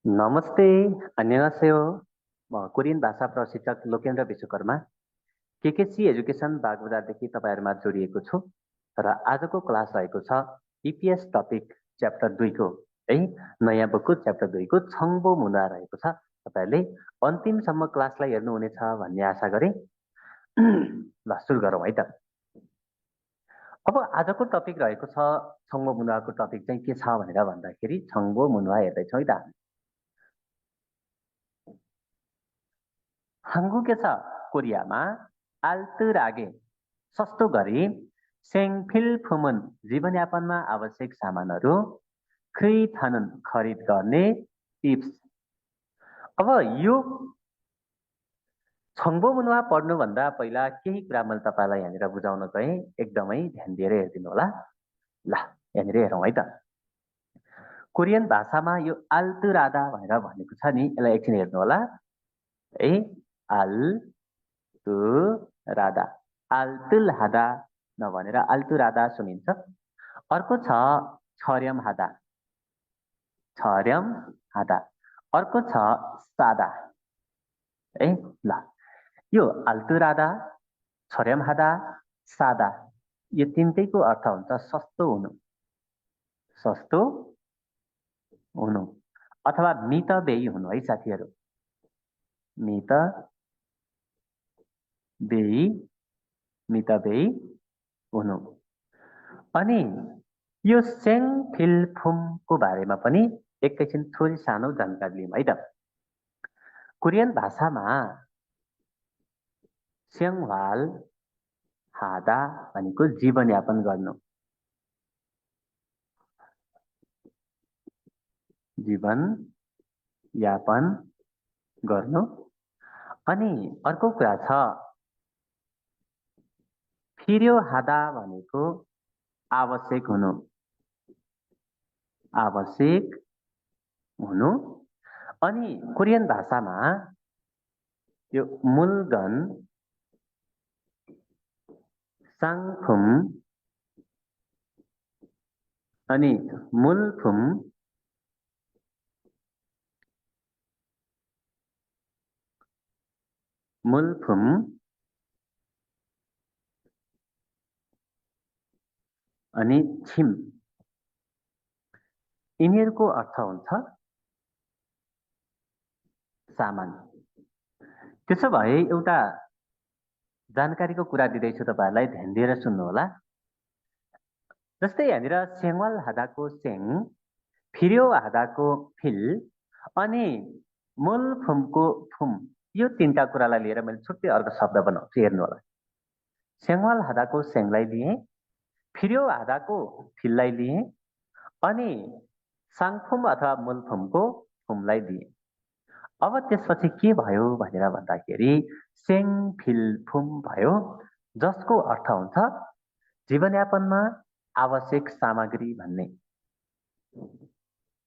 नमस्ते, 안녕하세요. म कोरियन भाषा प्रशिक्षक लोकेन्द्र विश्वकर्मा केकेसी एजुकेसन बागबजारदेखि तपाईँहरूमा जोडिएको छु र आजको क्लास रहेको छ इपिएस टपिक च्याप्टर 2 को है नयाँ बुकको च्याप्टर 2 को छङ्बो मुना रहेको छ। तपाईँहरूले अन्तिमसम्म क्लासलाई हेर्नुहुनेछ भन्ने आशा गरे। ल सुरु गरौँ है त। अब आजको टपिक रहेको छ छङ्बो मुनुवाको टपिक चाहिँ के छ भनेर भन्दाखेरि छङ्बो मुनुवा हेर्दैछौँ है त। 한국에서 कोरियामा 알뜰하게 सस्तो गरी 생필품은 जीवनयापनमा आवश्यक सामानहरू खरिद खरिद गर्ने टिप्स। अब यो छङ्बो मुनुवा पढ्नुभन्दा पहिला केही कुरा मैले तपाईँलाई यहाँनिर बुझाउन गएँ, एकदमै ध्यान दिएर हेरिदिनु होला। ल यहाँनिर हेरौँ है त। कोरियन भाषामा यो आल्तुरादा भनेर भनेको छ नि, यसलाई एकछिन हेर्नु होला है। आल्तुरादा आल्तुलहादा नभनेर आल्तुरादा सुनिन्छ। अर्को छ छर्यमहादा छर्यमहादा। अर्को छ सादा है। ल यो आल्तुरादा छर्यमहादा सादा यो तिनटैको अर्थ हुन्छ सस्तो हुनु, सस्तो हुनु अथवा मितव्ययी हुनु है साथीहरू। मितव्ययी हुनु। अनि यो सेङफिल्फुमको बारेमा पनि एकैछिन थोरै सानो जानकारी लिउँ है त। कोरियन भाषामा सेङवाल हादा भनेको जीवनयापन गर्नु, जीवनयापन गर्नु। अनि अर्को कुरा छ फिर्यो हादा भनेको आवश्यक हुनु, आवश्यक हुनु। अनि कोरियन भाषामा यो मूलगन सांफुम अनि मूलफुम मूलफुम अनि छिम यिनीहरूको अर्थ हुन्छ सामान। त्यसो भए एउटा जानकारीको कुरा दिँदैछु तपाईँहरूलाई, ध्यान दिएर सुन्नु होला। जस्तै यहाँनिर सेङवाल हादाको सेङ, फिर्यो हादाको फिल अनि मूलफुमको फुम, यो तीनटा कुरालाई लिएर मैले छुट्टै अर्को शब्द बनाउँछु, हेर्नु होला। सेङवाल हादाको सेङलाई लिएँ, फिर्यो हादाको फिललाई लिएँ अनि साङफुम अथवा मूलफुमको फुमलाई दिएँ। अब त्यसपछि के भयो भनेर भन्दाखेरि सेङफिल्फुम भयो, जसको अर्थ हुन्छ जीवनयापनमा आवश्यक सामग्री भन्ने।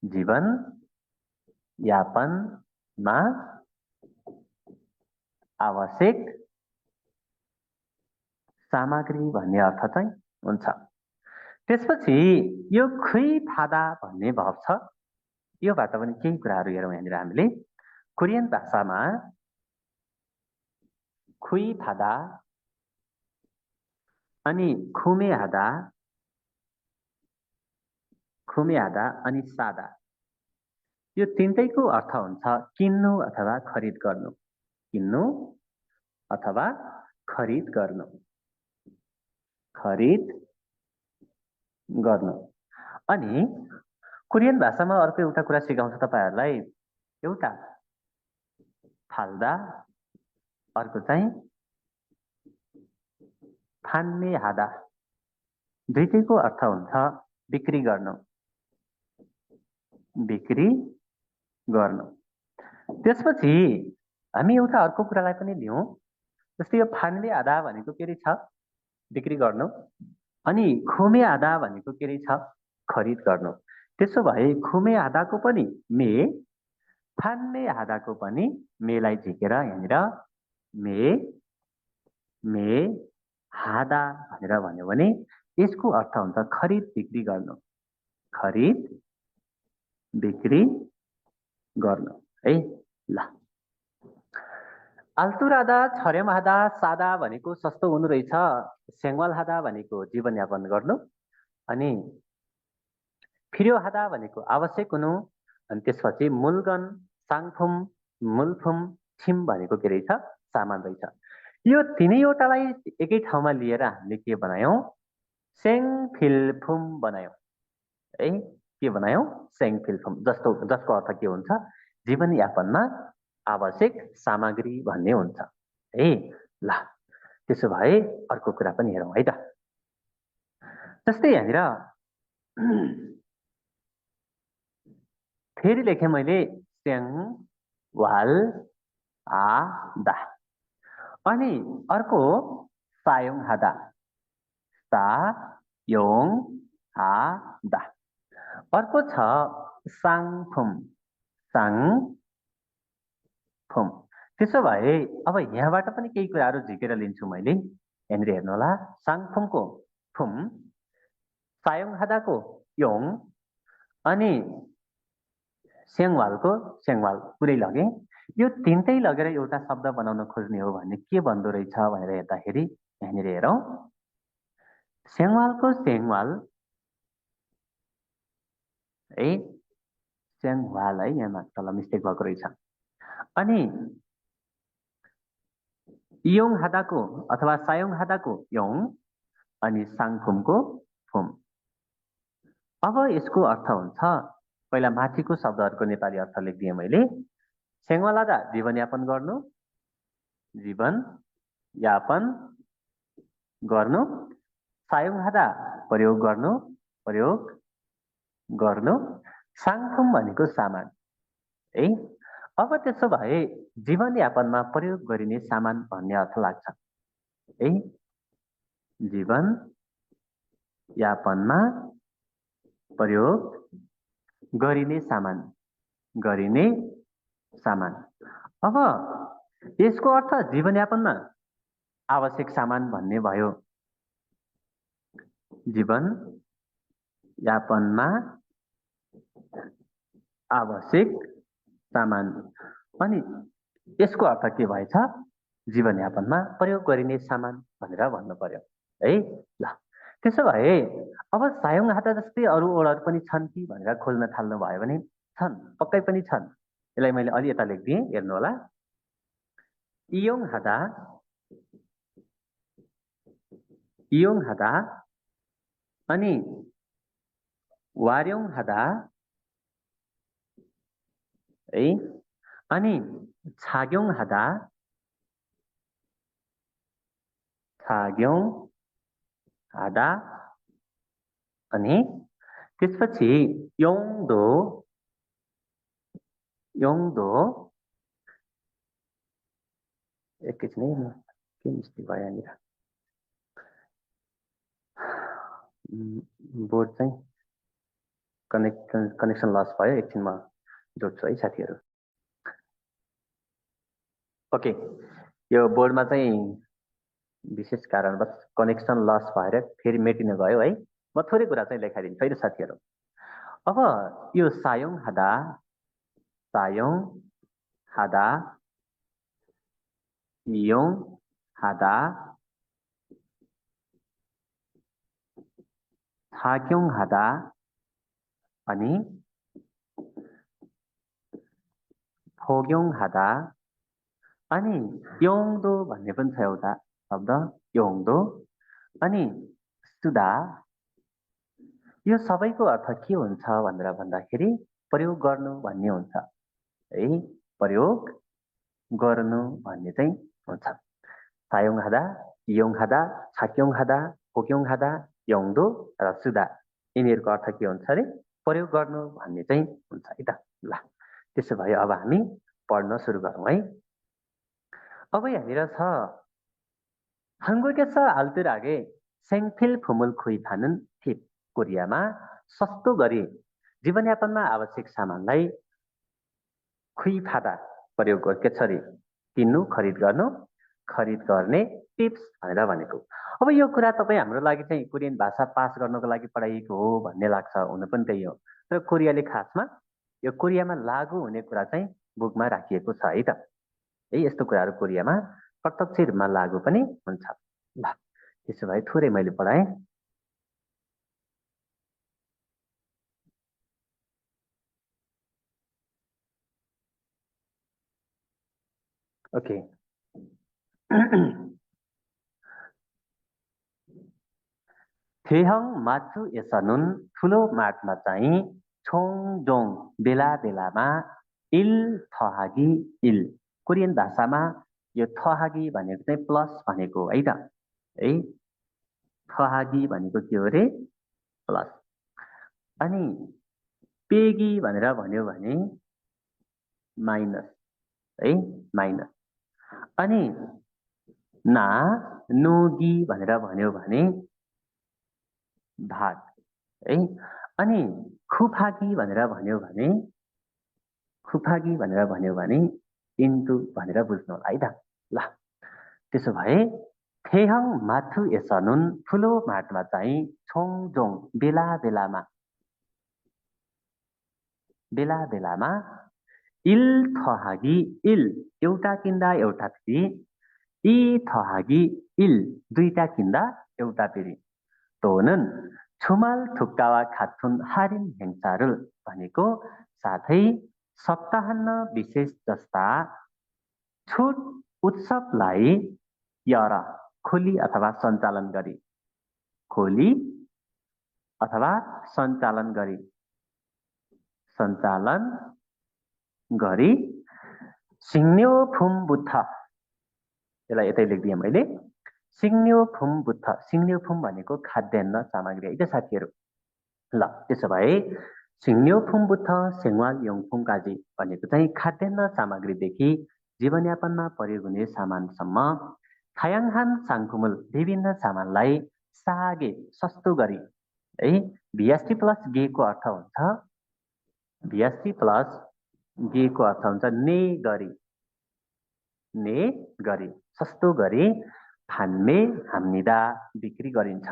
जीवनयापनमा आवश्यक सामग्री भन्ने अर्थ चाहिँ हुन्छ। त्यसपछि यो खुइफादा भन्ने भाव छ, योबाट पनि केही कुराहरू हेरौँ यहाँनिर हामीले। कोरियन भाषामा खुइफादा अनि खुमेहादा अनि सादा, यो तीनटैको अर्थ हुन्छ किन्नु अथवा खरिद गर्नु, किन्नु अथवा खरिद गर्नु, खरिद गर्नु। अनि कोरियन भाषामा अर्को एउटा कुरा सिकाउँछु तपाईँहरूलाई, एउटा फाल्दा, अर्को चाहिँ फान्ने हादा। दुईटैको अर्थ हुन्छ बिक्री गर्नु, बिक्री गर्नु। त्यसपछि हामी एउटा अर्को कुरालाई पनि लियौँ, जस्तै यो फान्ने आधा भनेको के रे छ, बिक्री गर्नु। अनि खुमे आधा भनेको के रे छ, खरिद गर्नु। त्यसो भए खुमे आधाको पनि मे, फान्ने आधाको पनि मेलाई झिकेर यहाँनिर मे हादा भनेर भन्यो भने यसको अर्थ हुन्छ खरिद बिक्री गर्नु, खरिद बिक्री गर्नु है। ल, आल्तु राधा छर्यम हादा सादा भनेको सस्तो हुनु रहेछ, सेङ्वाल हादा भनेको जीवनयापन गर्नु, अनि फिर्यो हादा भनेको आवश्यक हुनु, अनि त्यसपछि मूलगन साङफुम मूलफुम छिम भनेको के रहेछ, सामान रहेछ। यो तिनैवटालाई एकै ठाउँमा लिएर हामीले के बनायौँ, सेङफिलफुम बनायौँ है। के बनायौँ, सेङफिलफुम, जसको अर्थ के हुन्छ, जीवनयापनमा आवश्यक सामग्री भन्ने हुन्छ है। ल, त्यसो भए अर्को कुरा पनि हेरौँ है त। जस्तै यहाँनिर फेरि लेखेँ मैले, सेङ वाल आदा, अनि अर्को सायोङ हादा, सा योङ हादा, अर्को छ साङफुम साङफुम। त्यसो भए अब यहाँबाट पनि केही कुराहरू झिकेर लिन्छु मैले। यहाँनिर हेर्नुहोला, साङफुमको फुम, सायोङ हादाको योङ, अनि सेङवालको सेङवाल पुरै लगेँ। यो तिनटै लगेर एउटा शब्द बनाउन खोज्ने हो भने के बन्दो रहेछ भनेर हेर्दाखेरि यहाँनिर हेरौँ, सेङवालको सेङवाल है, सेङवाल है, यहाँ तल मिस्टेक भएको रहेछ। अनि योङ हादाको अथवा सायोङ हादाको योङ, अनि साङफुमको फुम। अब यसको अर्थ हुन्छ, पहिला माथिको शब्दहरूको नेपाली अर्थ लेखिदिएँ मैले। सेङवाल हादा जीवनयापन गर्नु, जीवनयापन गर्नु, सायोङ हादा प्रयोग गर्नु, प्रयोग गर्नु, साङफुम भनेको सामान है। अब त्यसो भए जीवनयापनमा प्रयोग गरिने सामान भन्ने अर्थ लाग्छ है। जीवनयापनमा प्रयोग गरिने सामान, गरिने सामान। अब यसको अर्थ जीवनयापनमा आवश्यक सामान भन्ने भयो। जीवनयापनमा आवश्यक सामान, अनि यसको अर्थ के भएछ, जीवनयापनमा प्रयोग गरिने सामान भनेर भन्नु पर्यो है। ल, त्यसो भए अब सायोङ हादा जस्तै अरू ओडहरू पनि छन् कि भनेर खोज्न थाल्नु भयो भने छन्, पक्कै पनि छन्। यसलाई मैले अलि यता लेखिदिएँ, हेर्नुहोला। इयोङ हादा, इयोङ हादा, अनि वार्योङ हादा है, अनि छाग्योङ हादा, छाग्योङ हादा, अनि त्यसपछि योङदो, योङदो, एकैछिन है, के मिस्टेक भयो यहाँनिर, बोर्ड चाहिँ कनेक्सन लस भयो, एकछिन म जोड्छु है साथीहरू। ओके, यो बोर्डमा चाहिँ विशेष कारणवश कनेक्सन लस भएर फेरि मेटिन गयो है। म थोरै कुरा चाहिँ लेखाइदिन्छु है साथीहरू। अब यो सायोङ हादा, सायोङ हादा, योङ हादा, छाग्योङ हादा, अनि फोग्योङ हादा, अनि योङदो भन्ने पनि छ एउटा शब्द, योङदो, अनि सुदा। यो सबैको अर्थ के हुन्छ भनेर भन्दाखेरि प्रयोग गर्नु भन्ने हुन्छ है। प्रयोग गर्नु भन्ने चाहिँ हुन्छ। सायोङ हादा, योङ हादा, छाक्योङ हादा, फोक्योङ हादा, योङदो र सुदा, यिनीहरूको अर्थ के हुन्छ अरे, प्रयोग गर्नु भन्ने चाहिँ हुन्छ है त। ल, त्यसो भए अब हामी पढ्न सुरु गरौँ है। अब यहाँनिर छ, 한국에서 알뜰하게 생필품을 구입하는 팁। कोरियामा सस्तो गरी जीवनयापनमा आवश्यक सामानलाई खुइफादा प्रयोग कसरी किन्नु, खरिद गर्नु, खरिद गर्ने टिप्स भनेर भनेको। अब यो कुरा तपाईँ हाम्रो लागि चाहिँ कोरियन भाषा पास गर्नको लागि पढाइएको हो भन्ने लाग्छ, हुन पनि त्यही हो। तर कोरियाले खासमा यो कोरियामा लागू हुने कुरा चाहिँ बुकमा राखिएको छ है त। है यस्तो कुराहरू कोरियामा प्रत्यक्ष रूपमा लागू पनि हुन्छ। ल त्यसो भए थोरै मैले पढाएँ। ओके। थेहङ माचु एसनुन ठुलो माटमा चाहिँ छोङजोङ बेला बेलामा इल थहागी इल। कोरियन भाषामा यो थहागी भनेको चाहिँ प्लस भनेको है त। है थहागी भनेको के हो रे? प्लस। अनि पेगी भनेर भन्यो भने माइनस है, माइनस। अनि ना नोगी भनेर भन्यो भने भाग है। अनि खुफागी भनेर भन्यो भने इन्टु भनेर बुझ्नु होला है त। ल त्यसो भए थेहङ माथु एसनुन ठुलो माटमा चाहिँ छोङजोङ बेला बेलामा इल थहागी इल एउटा किन्दा एउटा फेरि इ थहागी इल दुईटा किन्दा एउटा फेरि तोनुन छुमाल थुक्कावा खाथुन हारिन हेङचारुल भनेको साथै सप्ताहन्न विशेष जस्ता छुट उत्सवलाई यर खोली अथवा सञ्चालन गरी सिङ्न्यो फुम बुद्ध, यसलाई यतै लेखिदिएँ मैले। सिङ्न्यो फुम बुद्ध, सिङ्न्यो फुम भनेको खाद्यान्न सामग्री है त साथीहरू। ल त्यसो भए सिङ्न्यो फुम बुद्ध सेङ्वाल योङफुम काजी भनेको चाहिँ खाद्यान्न सामग्रीदेखि जीवनयापनमा प्रयोग हुने सामानसम्म थायाङहान साङफुमुल विभिन्न सामानलाई सागे सस्तो गरी है। भिएसटी प्लस गेको अर्थ हुन्छ ने गरी सस्तो गरी फान्मे हाम्निदा बिक्री गरिन्छ।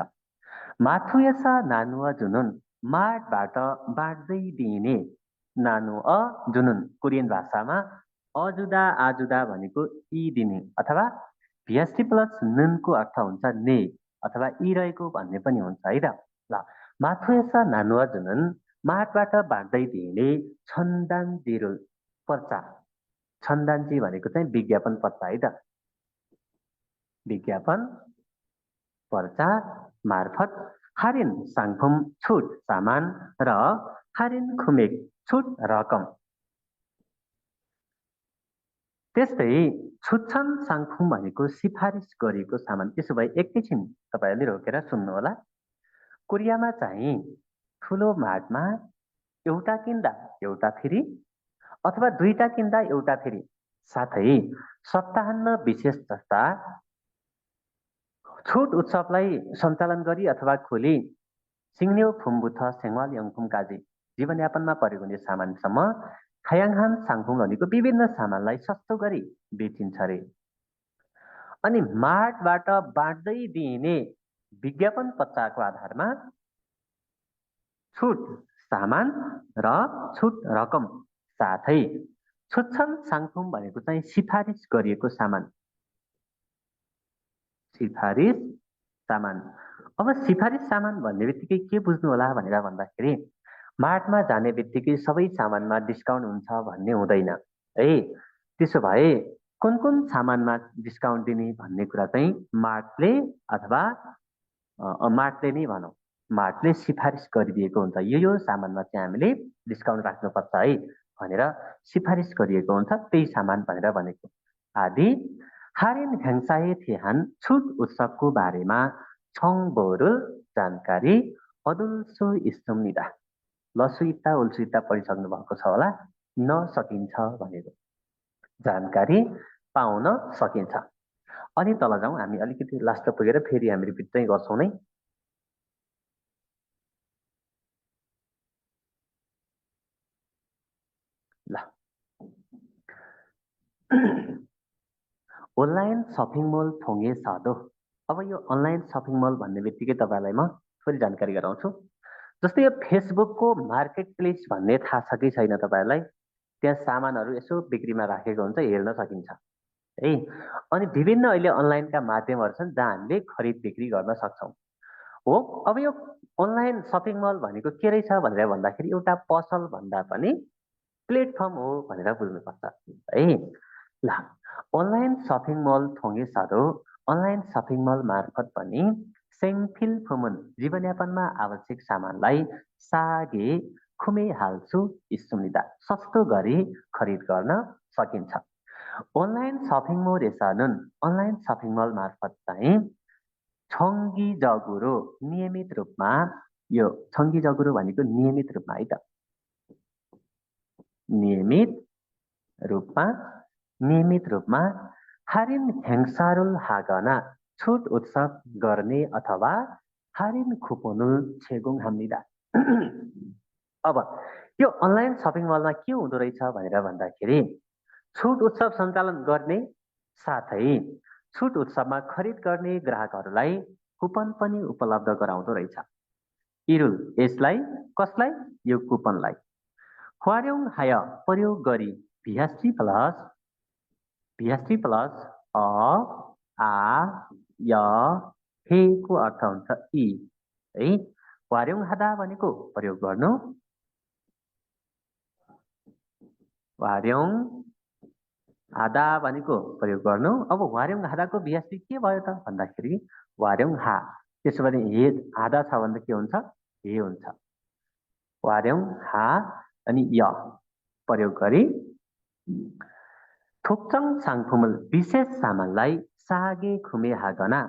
माथुएसा नानुवा जुनुन माटबाट बाँड्दै दिइने नानुअ जुनुन कोरियन भाषामा अजुदा आजुदा भनेको इ दिने अथवा भिएसटी प्लस नुनको अर्थ हुन्छ ने अथवा इ रहेको भन्ने पनि हुन्छ है त। ल माथुएसा नानुवा जुनुन माटबाट बाँड्दै दिइने छन्दान्जिरुल पर्चा, छन्दान्जी भनेको चाहिँ विज्ञापन पर्चा है त। विज्ञापन पर्चा मार्फत हारिन साङफुम छुट सामान र हारिन खुमेक छुट रकम। त्यस्तै छुच्छन साङफुम भनेको सिफारिस गरिएको सामान। त्यसो भए एकैछिन तपाईँहरूले रोकेर सुन्नु होला। कोरियामा चाहिँ ठुलो माटमा एउटा किन्दा एउटा फेरि अथवा दुईटा किन्दा एउटा फेरि साथै सप्ताहन्न विशेष जस्ता छुट उत्सवलाई सञ्चालन गरी अथवा खोली सिङ्न्यो फुमबुथ सेङ्वाल यङफुम काजी जीवनयापनमा प्रयोग हुने सामानसम्म थायाङहान साङफुम भनेको विभिन्न सामानलाई सस्तो गरी बेचिन्छ रे। अनि माटबाट बाँड्दै दिइने विज्ञापन पत्ताको आधारमा छुट सामान र छुट रकम साथै छुच्छन साङफुम भनेको चाहिँ सिफारिस गरिएको सामान। सिफारिस सामान। अब सिफारिस सामान भन्ने बित्तिकै के बुझ्नु होला भनेर भन्दाखेरि मार्टमा जाने बित्तिकै सबै सामानमा डिस्काउन्ट हुन्छ भन्ने हुँदैन है। त्यसो भए कुन कुन सामानमा डिस्काउन्ट दिने भन्ने कुरा चाहिँ मार्टले अथवा मार्टले नै भनौँ, मार्टले सिफारिस गरिदिएको हुन्छ। यो सामानमा चाहिँ हामीले डिस्काउन्ट राख्नुपर्छ है भनेर सिफारिस गरिएको हुन्छ, त्यही सामान भनेर भनेको। आदि हारिन हेङसाए थिहान छुट उत्सवको बारेमा छङबोरुल जानकारी अदुल्सो इस्तुम्निदा। लसुइता उल्सुइता पढिसक्नु भएको छ होला, नसकिन्छ भनेको जानकारी पाउन सकिन्छ। अनि तल जाउँ, हामी अलिकति लास्ट पुगेर फेरि हामी रिपिट चाहिँ गर्छौँ नै। ल अनलाइन सपिङ मल थोङे सादो। अब यो अनलाइन सपिङ मल भन्ने बित्तिकै तपाईँलाई म थोरै जानकारी गराउँछु। जस्तै यो फेसबुकको मार्केट प्लेस भन्ने थाहा छ कि छैन तपाईँहरूलाई? त्यहाँ सामानहरू यसो बिक्रीमा राखेको हुन्छ, हेर्न सकिन्छ है। अनि विभिन्न अहिले अनलाइनका माध्यमहरू छन् जहाँ हामीले खरिद बिक्री गर्न सक्छौँ। हो, अब यो अनलाइन सपिङ मल भनेको के रहेछ भनेर भन्दाखेरि एउटा पसल भन्दा पनि प्लेटफर्म हो भनेर बुझ्नुपर्छ है। ल, अनलाइन सपिङ मल थोङ्गेसहरू अनलाइन सपिङ मल मार्फत पनि सेमफिल फुमुन जीवनयापनमा आवश्यक सामानलाई सागे खुमे हाल्छु इस्सुनिदा सस्तो गरी खरिद गर्न सकिन्छ। Online shopping mall online shopping mall मार्फत चाहिँ छङ्गी जगुरो नियमित रूपमा, यो छङ्गी जगुरो भनेको नियमित रूपमा है त, नियमित रूपमा हारिन हेङसारुल हागना छुट उत्सव गर्ने अथवा हारिन खुपोनुल छेगुङ हाम्निदा। अब यो अनलाइन सपिङ मलमा के हुँदो रहेछ भनेर भन्दाखेरि छुट उत्सव सञ्चालन गर्ने साथै छुट उत्सवमा खरिद गर्ने ग्राहकहरूलाई कुपन पनि उपलब्ध गराउँदो रहेछ। इरुल यसलाई कसलाई? यो कुपनलाई ह्वार्योङ हाय प्रयोग गरी भिएसटी प्लस अ आ य हे को अर्थ हुन्छ इ है। ह्वार्योङ हादा भनेको प्रयोग गर्नु, ह्वार्योङ हादा भनेको प्रयोग गर्नु। अब ह्वार्योङ हादाको भिएसटी के भयो त भन्दाखेरि ह्वार्योङ हा, त्यसो भने हे हादा छ भने के हुन्छ? हे हुन्छ। ह्वार्योङ हा अनि य प्रयोग गरी थोक्चङ साङफुमुल विशेष सामानलाई सागे खुमे हागना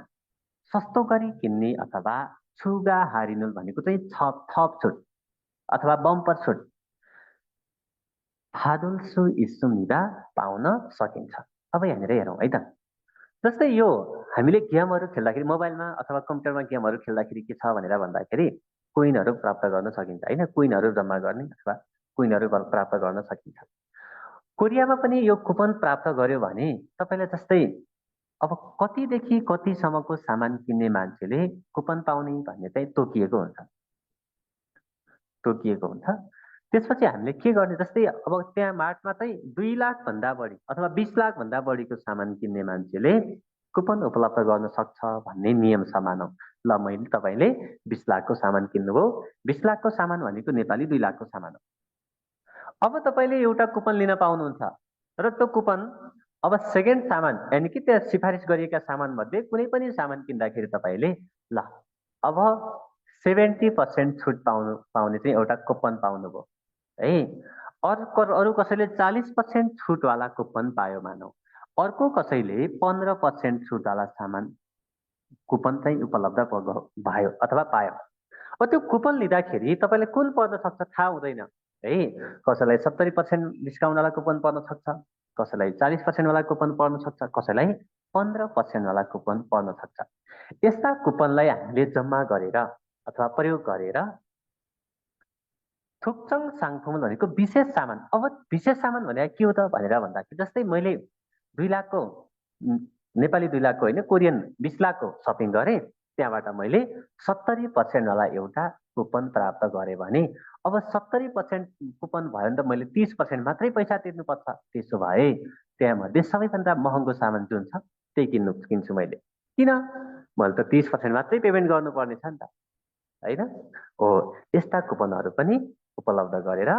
सस्तो गरी किन्ने अथवा छुगा हारिनुल भनेको चाहिँ थप छुट अथवा बम्पर छुट फादुल्सु इस्सुनिदा पाउन सकिन्छ। अब यहाँनिर हेरौँ है त। जस्तै यो हामीले गेमहरू खेल्दाखेरि मोबाइलमा अथवा कम्प्युटरमा गेमहरू खेल्दाखेरि के छ भनेर भन्दाखेरि कोइनहरू प्राप्त गर्न सकिन्छ होइन, कोइनहरू जम्मा गर्ने अथवा कोइनहरू प्राप्त गर्न सकिन्छ। कोरियामा पनि यो कुपन प्राप्त गर्यो भने तपाईँलाई जस्तै अब कतिदेखि कतिसम्मको सामान किन्ने मान्छेले कुपन पाउने भन्ने चाहिँ तोकिएको हुन्छ। त्यसपछि हामीले के गर्ने? जस्तै अब त्यहाँ मार्टमा चाहिँ 2 लाख भन्दा बढी अथवा 20 लाख भन्दा बढीको सामान किन्ने मान्छेले कुपन उपलब्ध गर्न सक्छ भन्ने नियम छ मानौ। ल, मैले तपाईँले 20 लाखको सामान किन्नुभयो, 20 लाखको सामान भनेको नेपाली 2 लाखको सामान हो। अब तपाईँले एउटा कुपन लिन पाउनुहुन्छ र त्यो कुपन अब सेकेन्ड सामान यानि कि त्यहाँ सिफारिस गरिएका सामान मध्ये कुनै पनि सामान किन्दाखेरि तपाईँले ल अब 70% छुट पाउने चाहिँ एउटा कुपन पाउनुभयो है। अरू कसैले 40% छुटवाला कुपन पायो मानौ, अर्को कसैले 15% छुटवाला सामान कुपन चाहिँ उपलब्ध भयो अथवा पायो। अब त्यो कुपन लिँदाखेरि तपाईँले कुन पर्न सक्छ थाहा हुँदैन है। कसैलाई 70% डिस्काउन्टवाला कुपन पर्न सक्छ, कसैलाई 40% वाला कुपन पर्न सक्छ, कसैलाई 15% वाला कुपन पर्न सक्छ। यस्ता कुपनलाई हामीले जम्मा गरेर अथवा प्रयोग गरेर थुक्चङ साङफुमुल भनेको विशेष सामान। अब विशेष सामान भनेको के हो त भनेर भन्दाखेरि जस्तै मैले 2 लाखको नेपाली 2 लाखको होइन कोरियन 20 लाखको सपिङ गरेँ, त्यहाँबाट मैले 70% वाला एउटा कुपन प्राप्त गरेँ भने अब 70% कुपन भयो भने त मैले 30% मात्रै पैसा तिर्नुपर्छ। त्यसो भए त्यहाँमध्ये सबैभन्दा महँगो सामान जुन छ त्यही किन्छु मैले। किन? मैले त 30% मात्रै पेमेन्ट गर्नुपर्ने छ नि त होइन। हो, यस्ता कुपनहरू पनि उपलब्ध गरेर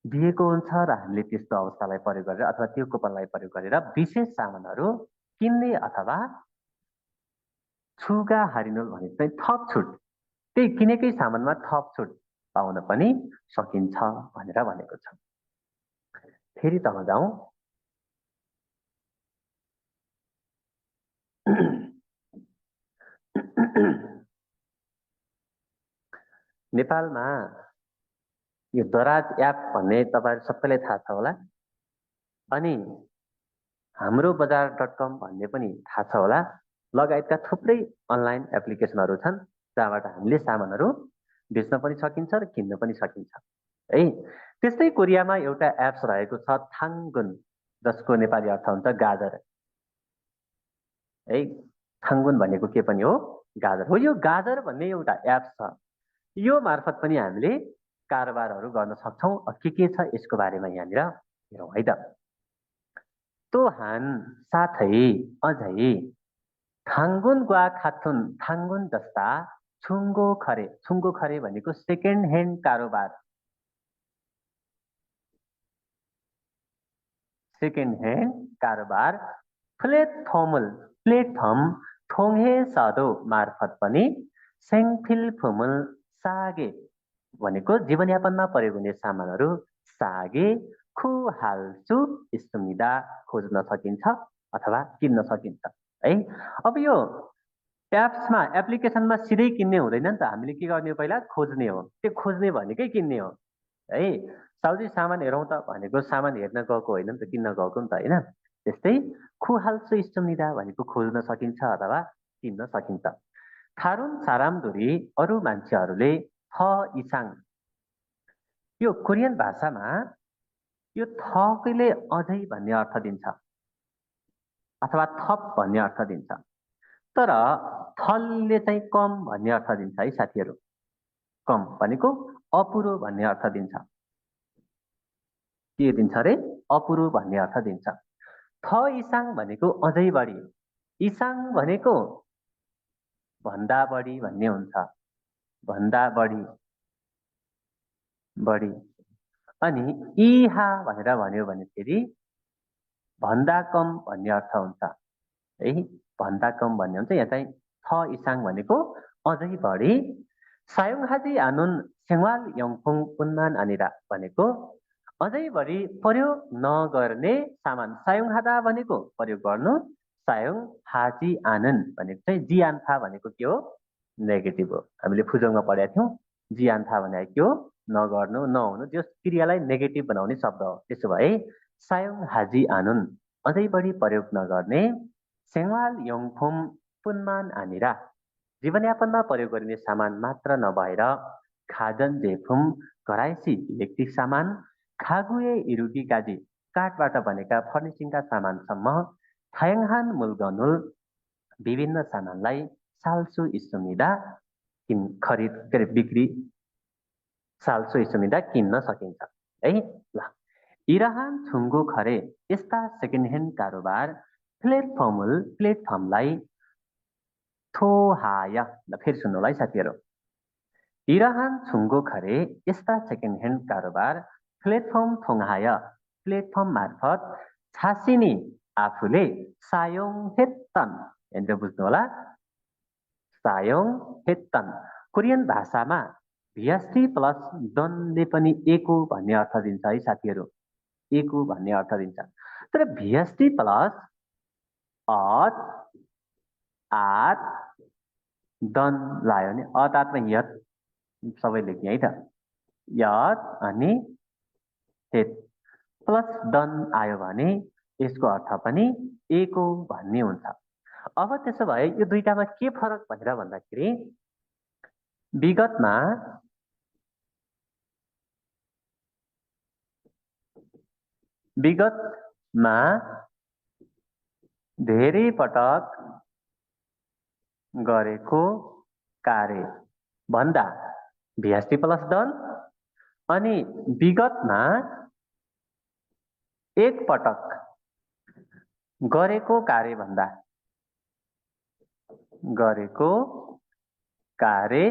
दिएको हुन्छ र हामीले त्यस्तो अवस्थालाई प्रयोग गरेर अथवा त्यो कुपनलाई प्रयोग गरेर विशेष सामानहरू किन्ने अथवा छुगा हारिनुल भनेको चाहिँ थप छुट, त्यही किनेकै सामानमा थप छुट पाउन पनि सकिन्छ भनेर भनेको छ। फेरि तल जाउँ। नेपालमा यो दराज एप भन्ने तपाईहरु सबैलाई थाहा छ होला, अनि हाम्रो बजार.com भन्ने पनि थाहा छ होला, लगायतका थुप्रै अनलाइन एप्लिकेसनहरू छन् जहाँबाट हामीले सामानहरू बेच्न पनि सकिन्छ र किन्न पनि सकिन्छ है। त्यस्तै कोरियामा एउटा एप्स रहेको छ थाङगुन, जसको नेपाली अर्थ हुन्छ गाजर है। थाङगुन भनेको के पनि हो? गाजर हो। यो गाजर भन्ने एउटा एप्स छ। यो मार्फत पनि हामीले कारोबारहरू गर्न सक्छौं। के छ यसको बारेमा यहाँनिर हेरौँ है त। तोहान साथै अझै थाङ्गुन ग्वा खाथुन थाङ्गुन जस्ता छुङ्गो खरे भनेको सेकेन्ड ह्यान्ड कारोबार। सेकेन्ड ह्यान्ड कारोबार प्लेटफर्म थोङहे सादो मार्फत पनि सेङफिल फुमुल सागे भनेको जीवनयापनमा प्रयोग हुने सामानहरू सागे खुहाल्सु इस्तुमिदा खोज्न सकिन्छ अथवा किन्न सकिन्छ है। अब यो एप्समा एप्लिकेसनमा सिधै किन्ने हुँदैन नि त, हामीले के गर्ने पहिला खोज्ने हो। त्यो खोज्ने भनेकै किन्ने हो है। साउजी सामान हेरौँ त भनेको सामान हेर्न गएको होइन नि त, किन्न गएको नि त होइन। त्यस्तै खुहाल्सु इष्टमिदा भनेको खोज्न सकिन्छ अथवा किन्न सकिन्छ। थारुन सारामदुरी अरू मान्छेहरूले थ इसाङ, यो कोरियन भाषामा यो थकले अझै भन्ने अर्थ दिन्छ अथवा थप भन्ने अर्थ दिन्छ। तर थलले चाहिँ कम भन्ने अर्थ दिन्छ है साथीहरू। कम भनेको अपुरो भन्ने अर्थ दिन्छ। के दिन्छ रे? अपुरो भन्ने अर्थ दिन्छ। थ इसाङ भनेको अझै बढी, इसाङ भनेको भन्दा बढी भन्ने हुन्छ, भन्दा बढी। अनि इहा भनेर भन्यो भने फेरि भन्दा कम भन्ने अर्थ हुन्छ है। भन्दा कम भन्ने हुन्छ। यहाँ चाहिँ थ इसाङ भनेको अझै बढी। सायुङ हाजी आनुन सेवाल यङफुङ उन्मान अनिरा भनेको अझै बढी प्रयोग नगर्ने सामान। सायुङ हादा भनेको प्रयोग गर्नु, सायुङ हाजी आनन भनेको चाहिँ जियान्था भनेको के हो? नेगेटिभ हो। हामीले फुजोङमा पढेका थियौँ जियान्था भनेको के हो? नगर्नु, नहुनु, त्यो क्रियालाई नेगेटिभ बनाउने शब्द हो। त्यसो भए सायुङ हाजी आनुन अझै बढी प्रयोग नगर्ने, सेवाल यङफुम पुनमान आनिरा जीवनयापनमा प्रयोग गरिने सामान मात्र नभएर खाजन जेफुम घराइसी इलेक्ट्रिक सामान, खागुए इरुगी गाजी काठबाट बनेका फर्निचिङका सामानसम्म थायङहान मुलगनुल विभिन्न सामानलाई साल्सु इस्टुमिदा बिक्री साल्सु इस्टुमिदा किन्न सकिन्छ है। ल इराहान छुङ्गो खरे यस्ता सेकेन्ड ह्यान्ड कारोबार प्लेटफर्मलाई थोहाय। ल फेरि सुन्नु होला है साथीहरू। इराहान छुङ्गो खरे यस्ता सेकेन्ड ह्यान्ड कारोबार प्लेटफर्म थोङहाय, प्लेटफर्म मार्फत छासिनी आफूले सायोङ हेत्तन, यहाँनिर बुझ्नु होला, सायोङ हेत्तन। कोरियन भाषामा भिएसटी प्लस डनले पनि एको भन्ने अर्थ दिन्छ है साथीहरू। एको भन्ने अर्थ दिन्छ। तर भिएसटी प्लस अत आत दन लायो भने अतातमा यत सबै लेख्ने है त। यत अनि हेत प्लस डन आयो भने यसको अर्थ पनि एको भन्ने हुन्छ। अब त्यसो भए यो दुईटामा के फरक भनेर भन्दाखेरि विगतमा धेरै पटक गरेको कार्य भन्दा भिएसटी प्लस डन, अनि विगतमा एक पटक गरेको कार्य भन्दा गरेको कार्य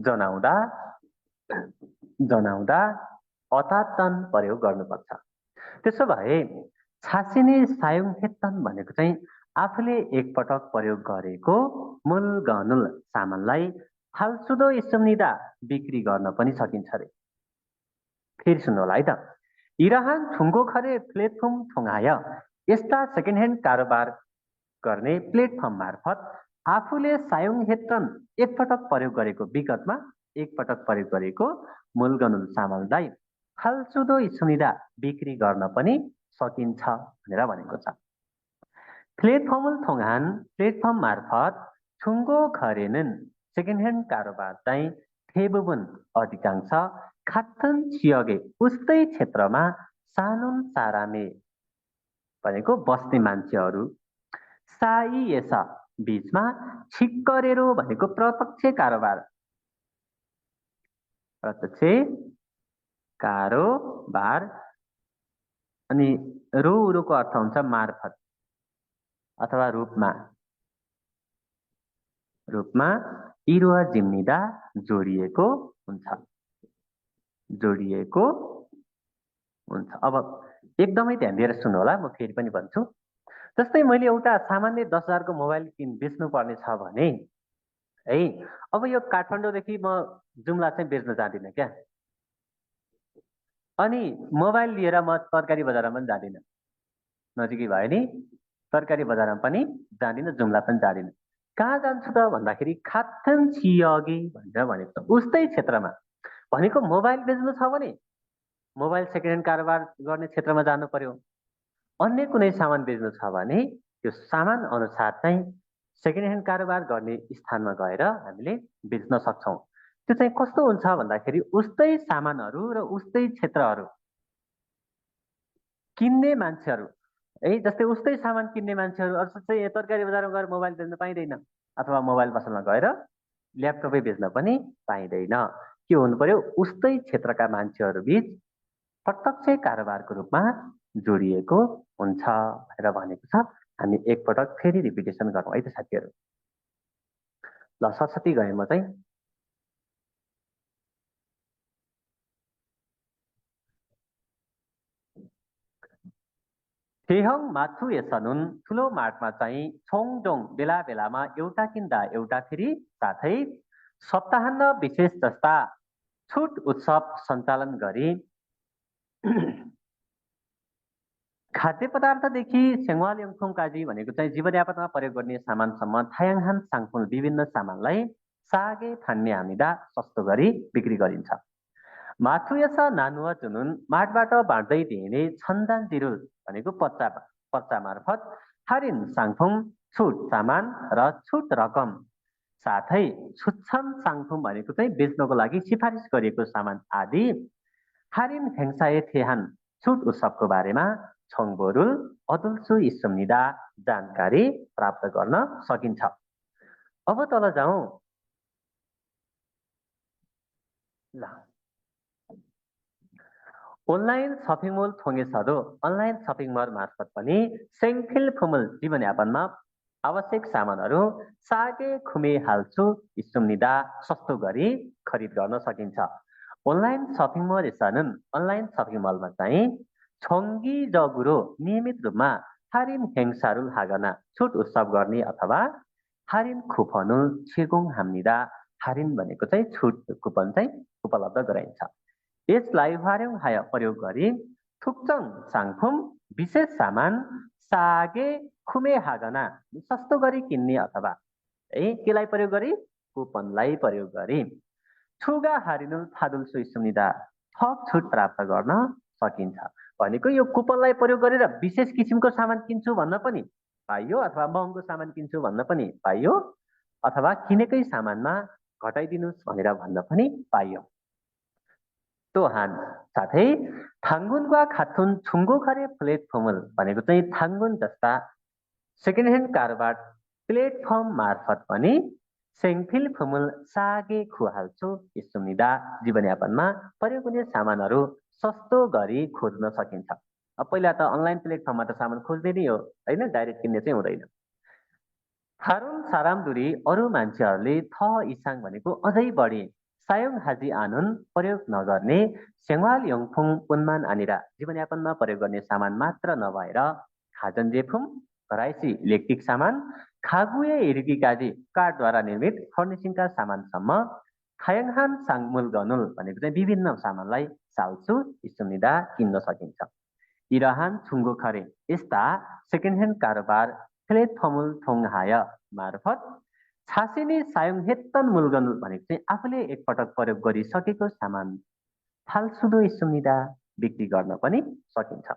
जनाउँदा अतातन प्रयोग गर्नुपर्छ। त्यसो भए छासिने सायुङ हेत्तन भनेको चाहिँ आफूले एकपटक प्रयोग गरेको मूल गनुल सामानलाई फाल्सुदो इस्टुम्निदा बिक्री गर्न पनि सकिन्छ रे। फेरि सुन्नु होला है त। इराहान छुङ्गो खरे प्लेटफर्म थोङाय यस्ता सेकेन्ड ह्यान्ड कारोबार गर्ने प्लेटफर्म मार्फत आफूले सायुङ हेत्तन एकपटक प्रयोग गरेको, विगतमा एकपटक प्रयोग गरेको मूल गनुल सामानलाई फाल्सुदो इस्टुम्निदा बिक्री गर्न पनि सकिन्छ भनेर भनेको छ। प्लेटफर्म थोङहान प्लेटफर्म मार्फत छुङ्गो खरेनन् सेकेन्ड ह्यान्ड कारोबार चाहिँ थेबुबुन अधिकांश खात्तन छियगे उस्तै क्षेत्रमा सानुन सारामे भनेको बस्ने मान्छेहरू, साइएसा बीचमा छिक्करेरो भनेको प्रत्यक्ष कारोबार, प्रत्यक्ष कारोबार अनि रुको अर्थ हुन्छ मार्फत अथवा रूपमा इरुवा जिम्निदा जोडिएको हुन्छ अब एकदमै ध्यान दिएर सुन्नु होला, म फेरि पनि भन्छु। जस्तै मैले एउटा सामान्य 10,000 को मोबाइल बेच्नु पर्ने छ भने है, अब यो काठमाडौँदेखि म जुम्ला चाहिँ बेच्न जाँदिनँ क्या। अनि मोबाइल लिएर म तरकारी बजारमा पनि जाँदिनँ, नजिकै भयो नि, तरकारी बजारमा पनि जाँदिनँ, जुम्ला पनि जाँदिनँ। कहाँ जान्छु त भन्दाखेरि खाथन छियगी भनेर भनेको छ। उस्तै क्षेत्रमा भनेको मोबाइल बेच्नु छ भने मोबाइल सेकेन्ड ह्यान्ड कारोबार गर्ने क्षेत्रमा जानु पर्यो। अन्य कुनै सामान बेच्नु छ भने त्यो सामान अनुसार चाहिँ सेकेन्ड ह्यान्ड कारोबार गर्ने स्थानमा गएर हामीले बेच्न सक्छौँ। त्यो चाहिँ कस्तो हुन्छ भन्दाखेरि उस्तै सामानहरू र उस्तै क्षेत्रहरू किन्ने मान्छेहरू है, जस्तै उस्तै सामान किन्ने मान्छेहरू अर्थात् तरकारी बजारमा गएर मोबाइल बेच्न पाइँदैन, अथवा मोबाइल पसलमा गएर ल्यापटपै बेच्न पनि पाइँदैन। के हुनु पर्यो, उस्तै क्षेत्रका मान्छेहरू बीच प्रत्यक्ष कारोबारको रूपमा जोडिएको हुन्छ भनेर भनेको छ। हामी एकपटक फेरि रिपिटेसन गरौँ है त साथीहरू। ल सरस्वती गएँ म चाहिँ। थेहङ माथु यसनुन ठुलो मार्टमा चाहिँ छोङडोङ बेला बेलामा एउटा किन्दा एउटा फेरि, साथै सप्ताहन्न विशेष जस्ता छुट उत्सव सञ्चालन गरी खाद्य पदार्थदेखि सेङ्वाल यङथुङ काजी भनेको चाहिँ जीवनयापनमा प्रयोग गर्ने सामानसम्म थायाङहान साङफुल विभिन्न सामानलाई सागे थान्ने हामीदा सस्तो गरी बिक्री गरिन्छ। माथुयसा नानुवा जुनुन माटबाट बाँड्दै दिइने छन्दान जिरुल भनेको पच्चा मार्फत हारिन साङफुङ छुट सामान र छुट रकम, साथै छुच्छन साङफुङ भनेको चाहिँ बेच्नको लागि सिफारिस गरिएको सामान आदि हारिन हेङसाए थेहान छुट उत्सवको बारेमा छोङबोरुल अदुल्सु इस्सुम्निदा जानकारी प्राप्त गर्न सकिन्छ। अब तल जाउँ ल। अनलाइन सपिङ मल थोङेसहरू अनलाइन सपिङ मल मार्फत पनि सेङफिल फुमुल जीवनयापनमा आवश्यक सामानहरू सागे खुमे हाल्छु इस्सुम्निदा सस्तो गरी खरिद गर्न सकिन्छ। अनलाइन सपिङ मल यसनन् अनलाइन सपिङ मलमा चाहिँ छोङ्गी जगुरो नियमित रूपमा हारिन हेङसारुल हागना छुट उत्सव गर्ने अथवा हारिन खुपनुल छिगुङ हाम्निदा हारिन भनेको चाहिँ छुट कुपन चाहिँ उपलब्ध गराइन्छ। यसलाई हार्यौं हाय प्रयोग गरी थुक्चङ साङफुम विशेष सामान सागे खुमे हागना सस्तो गरी किन्ने अथवा केलाई प्रयोग गरी कुपनलाई प्रयोग गरी छुगा हारिनुल थादुल सुइसुनिदा थप छुट प्राप्त गर्न सकिन्छ। भनेको यो कुपनलाई प्रयोग गरेर विशेष किसिमको सामान किन्छु भन्न पनि पाइयो, अथवा महँगो सामान किन्छु भन्न पनि पाइयो, अथवा किनेकै सामानमा घटाइदिनुहोस् भनेर भन्न पनि पाइयो। तोहान साथै थाङ्गुनका खाथुन छुङ्गो खरे प्लेटफर्मल भनेको चाहिँ थाङ्गुन जस्ता सेकेन्ड ह्यान्ड कारोबार प्लेटफर्म मार्फत पनि सेङफिल फुमुल सागे खुहाल्छु इस्सुम्निदा जीवनयापनमा प्रयोग हुने सामानहरू सस्तो गरी खोज्न सकिन्छ। अब पहिला त अनलाइन प्लेटफर्ममा त सामान खोज्दै नै हो होइन, डाइरेक्ट किन्ने चाहिँ हुँदैन। थारुन सारामदुरी अरू मान्छेहरूले थ इसाङ भनेको अझै बढी सायोङ हाजी आनुन प्रयोग नगर्ने सेङ्वाल यङफुङ उन्मान आनिरा जीवनयापनमा प्रयोग गर्ने सामान मात्र नभएर खाजन जेफुम घराइसी इलेक्ट्रिक सामान खागुए इरुकी काजी काठद्वारा निर्मित फर्निसिङका सामानसम्म खायङहान साङमुल गनुल भनेको चाहिँ विभिन्न सामानलाई साल्छु इस्सुम्निदा किन्न सकिन्छ। इरहान छुङ्गो खरे यस्ता सेकेन्ड ह्यान्ड कारोबार प्लेटफर्मुल थोङहाय मार्फत छासिने सायोङ हेत्तन मुलगनुल भनेको चाहिँ आफूले एकपटक प्रयोग गरिसकेको सामान फाल्सुदो इस्सुम्निदा बिक्री गर्न पनि सकिन्छ।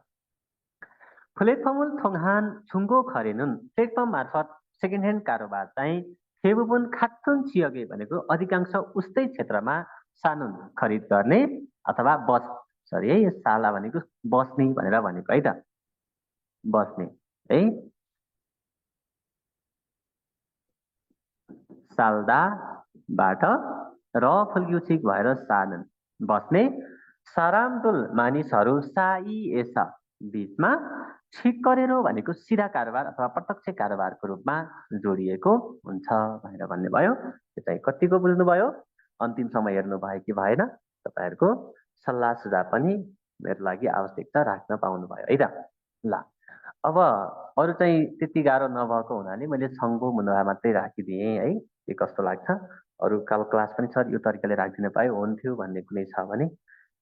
प्लेटफर्मुल थोङहान छुङ्गो खरेनुन प्लेटफर्म मार्फत सेकेन्ड ह्यान्ड कारोबार चाहिँ फेबुबुन खात्तुन छियगे भनेको अधिकांश उस्तै क्षेत्रमा सानुन खरिद गर्ने अथवा है यो साला भनेको बस्ने भनेर भनेको है त, बस्ने है साल्दाबाट र फुल्क्युचिक भएर सानुन बस्ने सरामदुल मानिसहरू साइएस बीचमा छिक्करेरो भनेको सिधा कारोबार अथवा प्रत्यक्ष कारोबारको रूपमा जोडिएको हुन्छ भनेर भन्नुभयो। यो चाहिँ कतिको बुझ्नुभयो? अन्तिम समय हेर्नु भयो कि भएन? तपाईहरुको सल्लाह सुझाव पनि मेरो लागि आवश्यकता राख्न पाउनु भयो है त। ल अब अरु चाहिँ त्यति गाह्रो नभएको हुनाले मैले छङ्गो मुन्डा मात्रै राखिदिएँ है। के कस्तो लाग्छ? अरु क्लास पनि छ यो तरिकाले राखिदिन पाए हुन्थ्यो भन्ने कुनै छ भने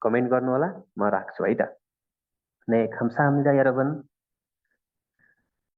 कमेन्ट गर्नु होला, म राख्छु है त। 네, 감사합니다, 여러분.